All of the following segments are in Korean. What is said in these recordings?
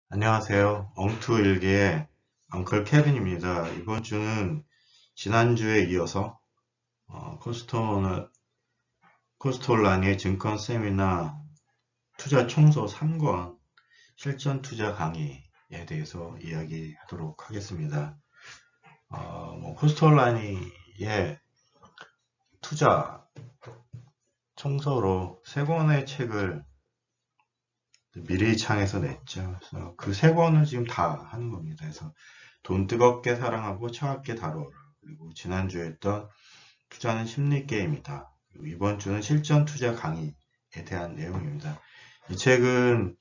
안녕하세요. 엉투일기의 엉클 케빈입니다. 이번 주는 지난주에 이어서 코스톨라니의 증권 세미나 투자 총서 3권 실전 투자 강의에 대해서 이야기하도록 하겠습니다. 코스톨라니의 투자 총서로 3권의 책을 미리 창에서 냈죠. 그래서 그 3권을 지금 다 하는 겁니다. 그래서 돈 뜨겁게 사랑하고 차갑게 다뤄라. 그리고 지난주에 했던 투자는 심리 게임이다. 그리고 이번 주는 실전 투자 강의에 대한 내용입니다. 이 책은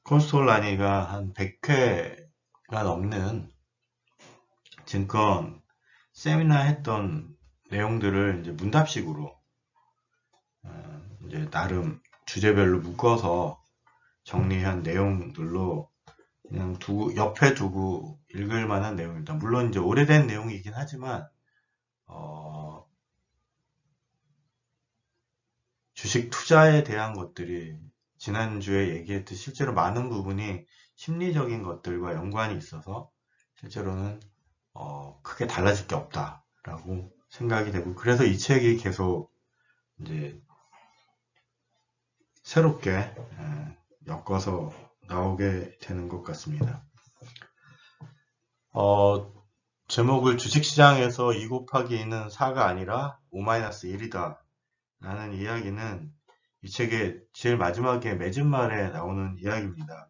코스톨라니가 한 100회가 넘는 증권 세미나 했던 내용들을 이제 문답식으로 이제 나름 주제별로 묶어서 정리한 내용들로 그냥 옆에 두고 읽을 만한 내용입니다. 물론 이제 오래된 내용이긴 하지만 주식 투자에 대한 것들이 지난주에 얘기했듯이 실제로 많은 부분이 심리적인 것들과 연관이 있어서 실제로는 크게 달라질 게 없다라고 생각이 되고, 그래서 이 책이 계속 이제 새롭게 엮어서 나오게 되는 것 같습니다. 제목을 주식시장에서 2 곱하기 2는 4가 아니라 5-1이다 라는 이야기는 이 책의 제일 마지막에 맺은말에 나오는 이야기입니다.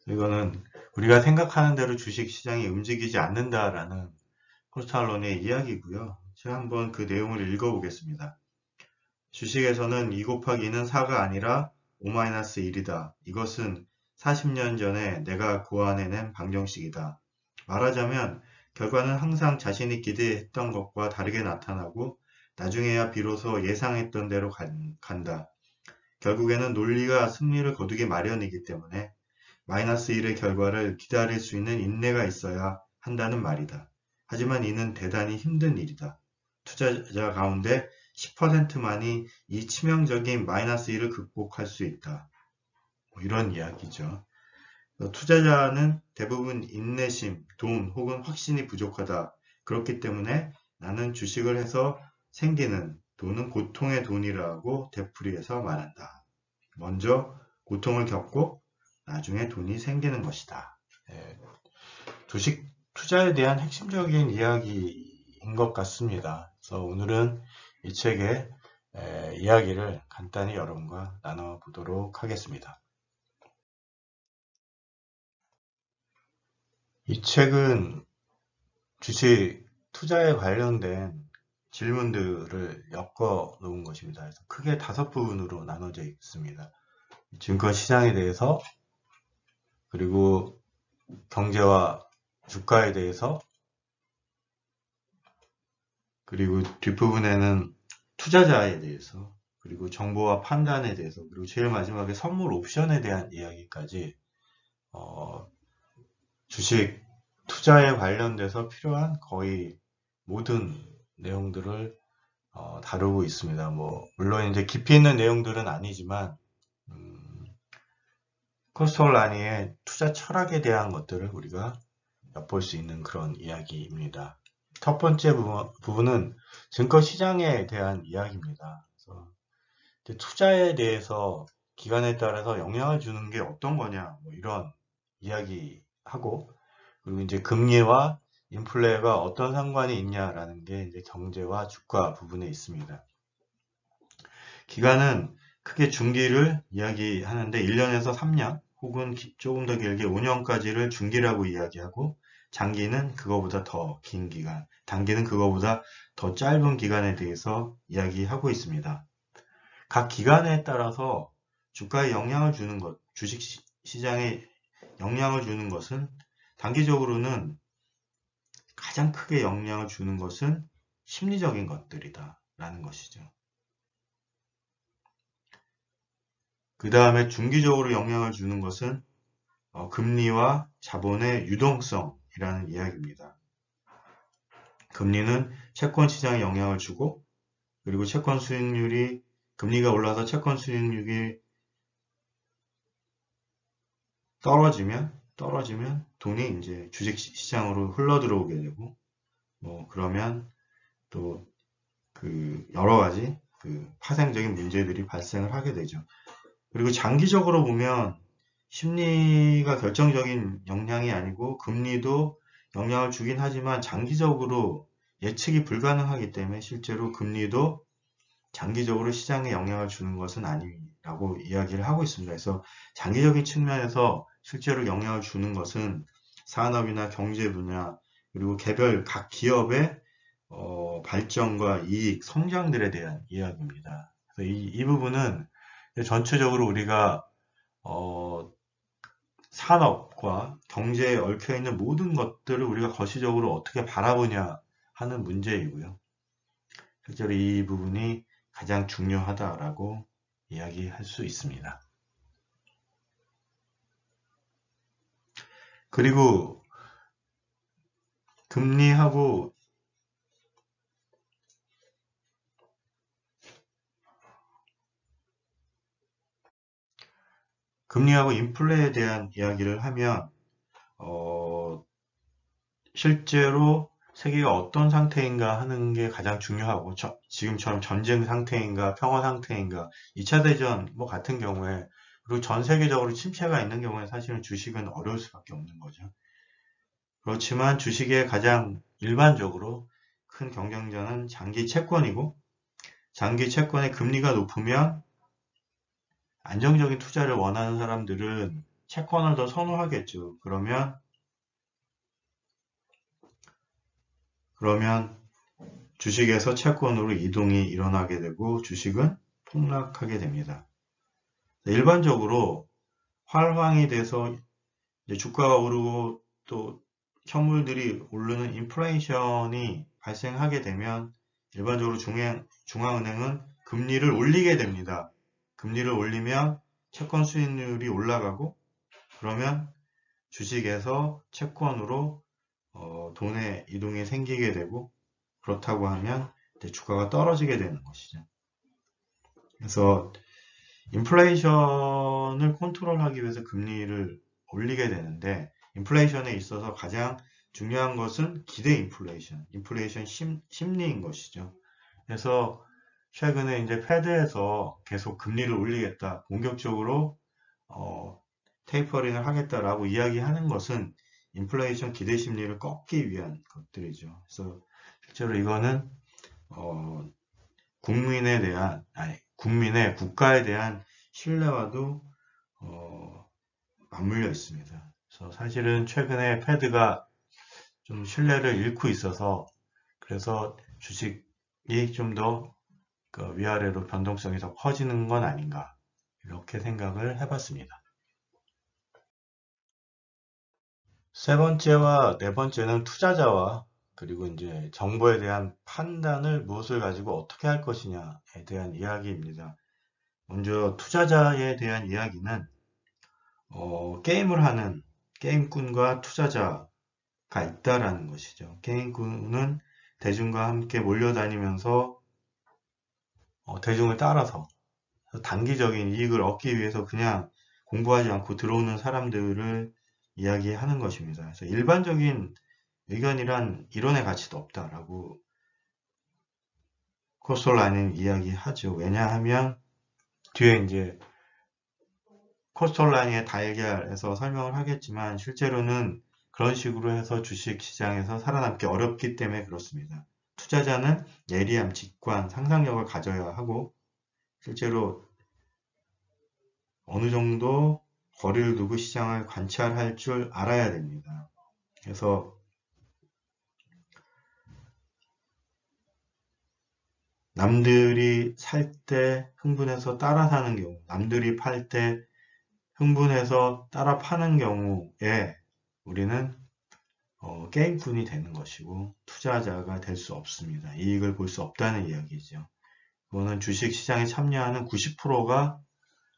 이거는 우리가 생각하는 대로 주식시장이 움직이지 않는다라는 코스탈론의 이야기고요. 제가 한번 그 내용을 읽어보겠습니다. 주식에서는 2 곱하기 2는 4가 아니라 5-1이다. 이것은 40년 전에 내가 고안해낸 방정식이다. 말하자면 결과는 항상 자신이 기대했던 것과 다르게 나타나고 나중에야 비로소 예상했던 대로 간다. 결국에는 논리가 승리를 거두기 마련이기 때문에 -1의 결과를 기다릴 수 있는 인내가 있어야 한다는 말이다. 하지만 이는 대단히 힘든 일이다. 투자자 가운데 10%만이 이 치명적인 -1을 극복할 수 있다. 이런 이야기죠. 투자자는 대부분 인내심, 돈 혹은 확신이 부족하다. 그렇기 때문에 나는 주식을 해서 생기는 돈은 고통의 돈이라고 되풀이해서 말한다. 먼저 고통을 겪고 나중에 돈이 생기는 것이다. 주식 투자에 대한 핵심적인 이야기인 것 같습니다. 그래서 오늘은 이 책의 이야기를 간단히 여러분과 나눠보도록 하겠습니다. 이 책은 주식 투자에 관련된 질문들을 엮어 놓은 것입니다. 그래서 크게 5부분으로 나눠져 있습니다. 증권 시장에 대해서, 그리고 경제와 주가에 대해서, 그리고 뒷부분에는 투자자에 대해서, 그리고 정보와 판단에 대해서, 그리고 제일 마지막에 선물 옵션에 대한 이야기까지 주식 투자에 관련돼서 필요한 거의 모든 내용들을 다루고 있습니다. 물론 이제 깊이 있는 내용들은 아니지만 코스톨라니의 투자 철학에 대한 것들을 우리가 엿볼 수 있는 그런 이야기입니다. 첫 번째 부분은 증권 시장에 대한 이야기입니다. 그래서 투자에 대해서 기간에 따라서 영향을 주는 게 어떤 거냐, 이런 이야기하고, 그리고 이제 금리와 인플레가 어떤 상관이 있냐라는 게 이제 경제와 주가 부분에 있습니다. 기간은 크게 중기를 이야기하는데 1년에서 3년 혹은 조금 더 길게 5년까지를 중기라고 이야기하고, 장기는 그거보다 더 긴 기간, 단기는 그거보다 더 짧은 기간에 대해서 이야기하고 있습니다. 각 기간에 따라서 주가에 영향을 주는 것, 주식 시장에 영향을 주는 것은 단기적으로는 가장 크게 영향을 주는 것은 심리적인 것들이다 라는 것이죠. 그 다음에 중기적으로 영향을 주는 것은 금리와 자본의 유동성이라는 이야기입니다. 금리는 채권 시장에 영향을 주고, 그리고 채권 수익률이, 금리가 올라서 채권 수익률이 떨어지면 돈이 이제 주식 시장으로 흘러 들어오게 되고, 뭐 그러면 또 그 여러 가지 그 파생적인 문제들이 발생을 하게 되죠. 그리고 장기적으로 보면 심리가 결정적인 영향이 아니고 금리도 영향을 주긴 하지만 장기적으로 예측이 불가능하기 때문에 실제로 금리도 장기적으로 시장에 영향을 주는 것은 아니라고 이야기를 하고 있습니다. 그래서 장기적인 측면에서 실제로 영향을 주는 것은 산업이나 경제 분야 그리고 개별 각 기업의 발전과 이익, 성장들에 대한 이야기입니다. 그래서 이 부분은 전체적으로 우리가 산업과 경제에 얽혀 있는 모든 것들을 우리가 거시적으로 어떻게 바라보냐 하는 문제이고요. 실제로 이 부분이 가장 중요하다라고 이야기할 수 있습니다. 그리고 금리하고 인플레에 대한 이야기를 하면 실제로 세계가 어떤 상태인가 하는 게 가장 중요하고 지금처럼 전쟁 상태인가 평화 상태인가 2차 대전 뭐 같은 경우에 그리고 전 세계적으로 침체가 있는 경우에 사실은 주식은 어려울 수밖에 없는 거죠. 그렇지만 주식의 가장 일반적으로 큰 경쟁자는 장기 채권이고 장기 채권의 금리가 높으면 안정적인 투자를 원하는 사람들은 채권을 더 선호하겠죠. 그러면 주식에서 채권으로 이동이 일어나게 되고 주식은 폭락하게 됩니다. 일반적으로 활황이 돼서 이제 주가가 오르고 또 현물들이 오르는 인플레이션이 발생하게 되면 일반적으로 중앙은행은 금리를 올리게 됩니다. 금리를 올리면 채권 수익률이 올라가고 그러면 주식에서 채권으로 돈의 이동이 생기게 되고 그렇다고 하면 주가가 떨어지게 되는 것이죠. 그래서 인플레이션을 컨트롤하기 위해서 금리를 올리게 되는데 인플레이션에 있어서 가장 중요한 것은 기대 인플레이션 심리인 것이죠. 그래서 최근에 이제 패드에서 계속 금리를 올리겠다, 공격적으로 테이퍼링을 하겠다라고 이야기하는 것은 인플레이션 기대 심리를 꺾기 위한 것들이죠. 그래서 실제로 이거는 국민의 국가에 대한 신뢰와도 맞물려 있습니다. 그래서 사실은 최근에 패드가 좀 신뢰를 잃고 있어서 그래서 주식이 좀 더 위아래로 변동성이 더 커지는 건 아닌가 이렇게 생각을 해봤습니다. 세 번째와 네 번째는 투자자와 그리고 이제 정보에 대한 판단을 무엇을 가지고 어떻게 할 것이냐에 대한 이야기입니다. 먼저 투자자에 대한 이야기는 게임을 하는 게임꾼과 투자자가 있다라는 것이죠. 게임꾼은 대중과 함께 몰려다니면서 대중을 따라서 단기적인 이익을 얻기 위해서 그냥 공부하지 않고 들어오는 사람들을 이야기하는 것입니다. 그래서 일반적인 의견이란 이론의 가치도 없다라고 코스톨라니는 이야기하죠. 왜냐하면 뒤에 이제 코스톨라니의 달걀에서 설명을 하겠지만 실제로는 그런 식으로 해서 주식 시장에서 살아남기 어렵기 때문에 그렇습니다. 투자자는 예리함, 직관, 상상력을 가져야 하고 실제로 어느 정도 거리를 두고 시장을 관찰할 줄 알아야 됩니다. 그래서 남들이 살 때 흥분해서 따라 사는 경우, 남들이 팔 때 흥분해서 따라 파는 경우에 우리는 게임꾼이 되는 것이고 투자자가 될 수 없습니다. 이익을 볼 수 없다는 이야기죠. 그거는 주식 시장에 참여하는 90%가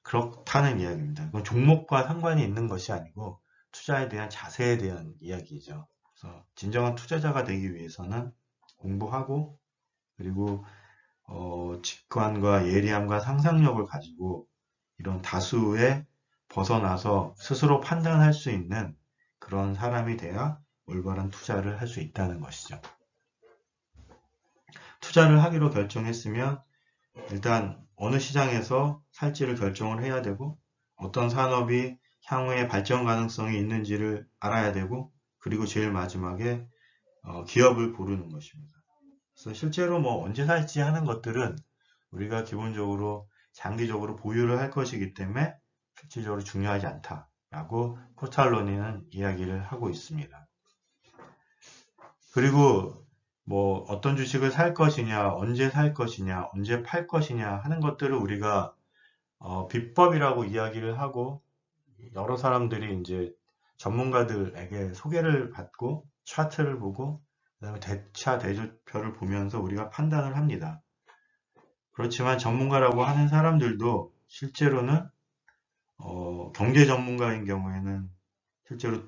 그렇다는 이야기입니다. 그건 종목과 상관이 있는 것이 아니고 투자에 대한 자세에 대한 이야기죠. 그래서 진정한 투자자가 되기 위해서는 공부하고 그리고 직관과 예리함과 상상력을 가지고 이런 다수의 벗어나서 스스로 판단할 수 있는 그런 사람이 돼야 올바른 투자를 할 수 있다는 것이죠. 투자를 하기로 결정했으면 일단 어느 시장에서 살지를 결정을 해야 되고 어떤 산업이 향후에 발전 가능성이 있는지를 알아야 되고 그리고 제일 마지막에 기업을 고르는 것입니다. 그래서 실제로 뭐 언제 살지 하는 것들은 우리가 기본적으로 장기적으로 보유를 할 것이기 때문에 실질적으로 중요하지 않다라고 코스탈로니는 이야기를 하고 있습니다. 그리고 뭐 어떤 주식을 살 것이냐, 언제 살 것이냐, 언제 팔 것이냐 하는 것들을 우리가 비법이라고 이야기를 하고 여러 사람들이 이제 전문가들에게 소개를 받고 차트를 보고 그다음에 대차 대조표를 보면서 우리가 판단을 합니다. 그렇지만 전문가라고 하는 사람들도 실제로는 경제 전문가인 경우에는 실제로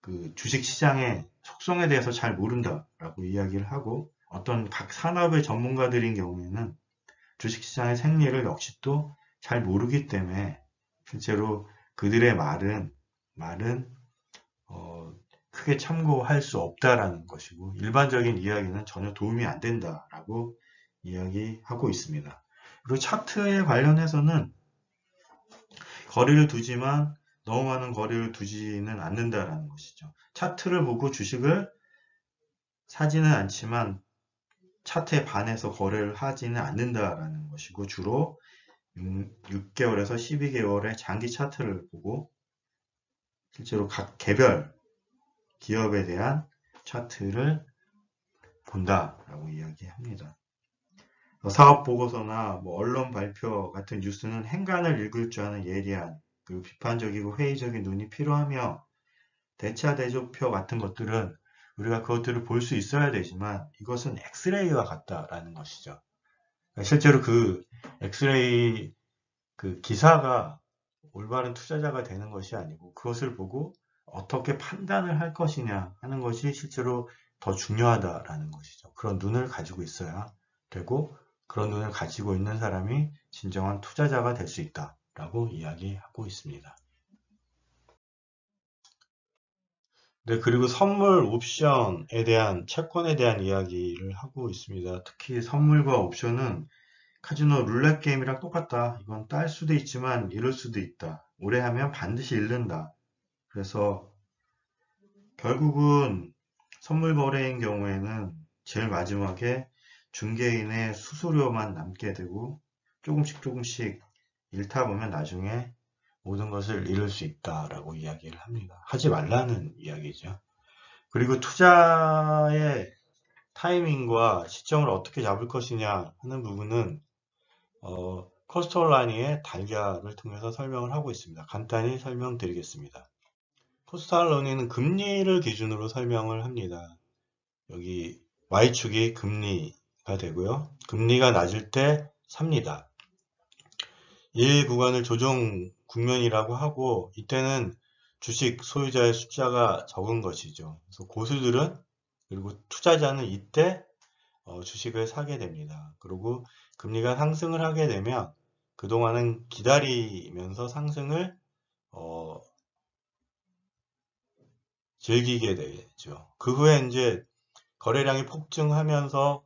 그 주식시장의 속성에 대해서 잘 모른다라고 이야기를 하고 어떤 각 산업의 전문가들인 경우에는 주식시장의 생리를 역시 또 잘 모르기 때문에 실제로 그들의 말은 크게 참고할 수 없다라는 것이고 일반적인 이야기는 전혀 도움이 안 된다라고 이야기하고 있습니다. 그리고 차트에 관련해서는 거리를 두지만 너무 많은 거리를 두지는 않는다라는 것이죠. 차트를 보고 주식을 사지는 않지만 차트에 반해서 거래를 하지는 않는다라는 것이고 주로 6개월에서 12개월의 장기 차트를 보고 실제로 각 개별 기업에 대한 차트를 본다라고 이야기합니다. 사업 보고서나 뭐 언론 발표 같은 뉴스는 행간을 읽을 줄 아는 예리한 그리고 비판적이고 회의적인 눈이 필요하며 대차 대조표 같은 것들은 우리가 그것들을 볼 수 있어야 되지만 이것은 엑스레이와 같다라는 것이죠. 실제로 그 엑스레이 그 기사가 올바른 투자자가 되는 것이 아니고 그것을 보고 어떻게 판단을 할 것이냐 하는 것이 실제로 더 중요하다라는 것이죠. 그런 눈을 가지고 있어야 되고 그런 눈을 가지고 있는 사람이 진정한 투자자가 될 수 있다라고 이야기하고 있습니다. 네, 그리고 선물 옵션에 대한 채권에 대한 이야기를 하고 있습니다. 특히 선물과 옵션은 카지노 룰렛 게임이랑 똑같다. 이건 딸 수도 있지만 잃을 수도 있다. 오래 하면 반드시 잃는다. 그래서 결국은 선물 거래인 경우에는 제일 마지막에 중개인의 수수료만 남게 되고 조금씩 잃다 보면 나중에 모든 것을 잃을 수 있다라고 이야기를 합니다. 하지 말라는 이야기죠. 그리고 투자의 타이밍과 시점을 어떻게 잡을 것이냐 하는 부분은 코스탈로니의 달걀을 통해서 설명을 하고 있습니다. 간단히 설명드리겠습니다. 코스탈로니는 금리를 기준으로 설명을 합니다. 여기 Y축이 금리가 되고요. 금리가 낮을 때 삽니다. 이 구간을 조정 국면이라고 하고 이때는 주식 소유자의 숫자가 적은 것이죠. 그래서 고수들은 그리고 투자자는 이때 주식을 사게 됩니다. 그리고 금리가 상승을 하게 되면 그동안은 기다리면서 상승을 즐기게 되죠. 그 후에 이제 거래량이 폭증하면서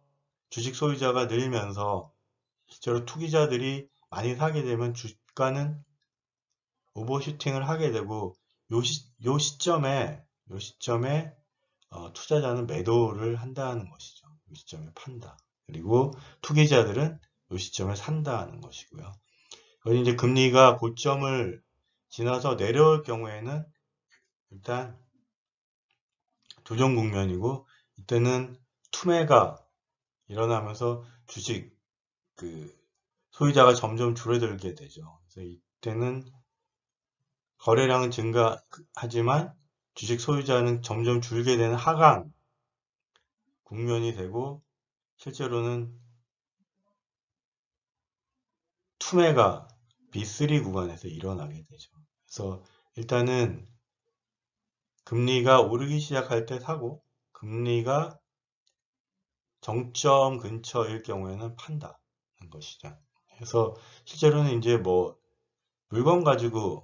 주식 소유자가 늘면서 실제로 투기자들이 많이 사게 되면 주가는 오버슈팅을 하게 되고 요 시점에 투자자는 매도를 한다는 것이죠. 이 시점에 판다. 그리고 투기자들은 이 시점에 산다는 것이고요. 이제 금리가 고점을 지나서 내려올 경우에는 일단 조정 국면이고 이때는 투매가 일어나면서 주식 그 소유자가 점점 줄어들게 되죠. 그래서 이때는 거래량은 증가하지만 주식 소유자는 점점 줄게 되는 하강 국면이 되고 실제로는 투매가 B3 구간에서 일어나게 되죠. 그래서 일단은 금리가 오르기 시작할 때 사고 금리가 정점 근처일 경우에는 판다는 것이죠. 그래서 실제로는 이제 뭐 물건 가지고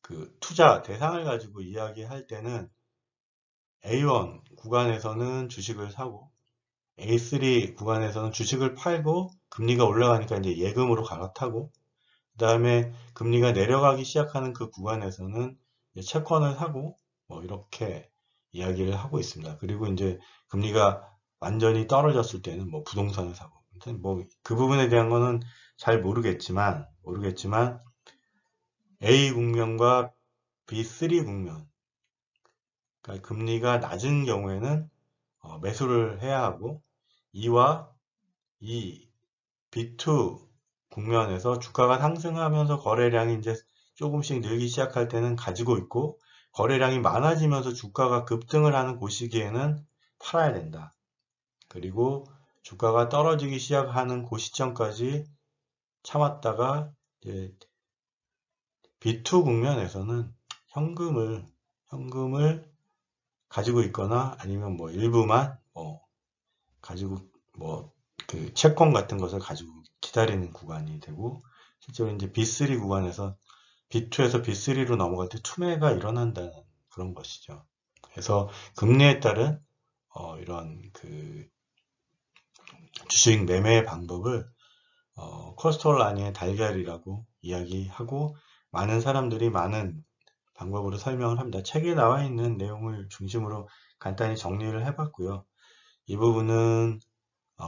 그 투자 대상을 가지고 이야기할 때는 A1 구간에서는 주식을 사고 A3 구간에서는 주식을 팔고 금리가 올라가니까 이제 예금으로 갈아타고 그 다음에 금리가 내려가기 시작하는 그 구간에서는 이제 채권을 사고 뭐 이렇게 이야기를 하고 있습니다. 그리고 이제 금리가 완전히 떨어졌을 때는 뭐 부동산을 사고 뭐 그 부분에 대한 거는 잘 모르겠지만 A 국면과 B3 국면 그러니까 금리가 낮은 경우에는 매수를 해야 하고 E와 B2 국면에서 주가가 상승하면서 거래량이 이제 조금씩 늘기 시작할 때는 가지고 있고 거래량이 많아지면서 주가가 급등을 하는 그 시기에는 팔아야 된다. 그리고 주가가 떨어지기 시작하는 그 시점까지 참았다가 이제 B2 국면에서는 현금을 가지고 있거나 아니면 뭐 일부만 가지고 뭐 그 채권 같은 것을 가지고 기다리는 구간이 되고 실제로 이제 B3 구간에서 B2에서 B3로 넘어갈 때 투매가 일어난다는 그런 것이죠. 그래서 금리에 따른 이런 그 주식 매매 방법을 코스트홀라니의 달걀이라고 이야기하고 많은 사람들이 많은 방법으로 설명을 합니다. 책에 나와 있는 내용을 중심으로 간단히 정리를 해봤고요. 이 부분은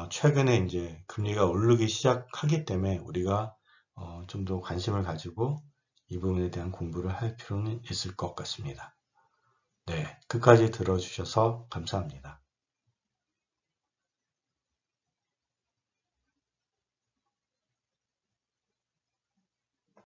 최근에 이제 금리가 오르기 시작하기 때문에 우리가 좀 더 관심을 가지고 이 부분에 대한 공부를 할 필요는 있을 것 같습니다. 네, 끝까지 들어주셔서 감사합니다.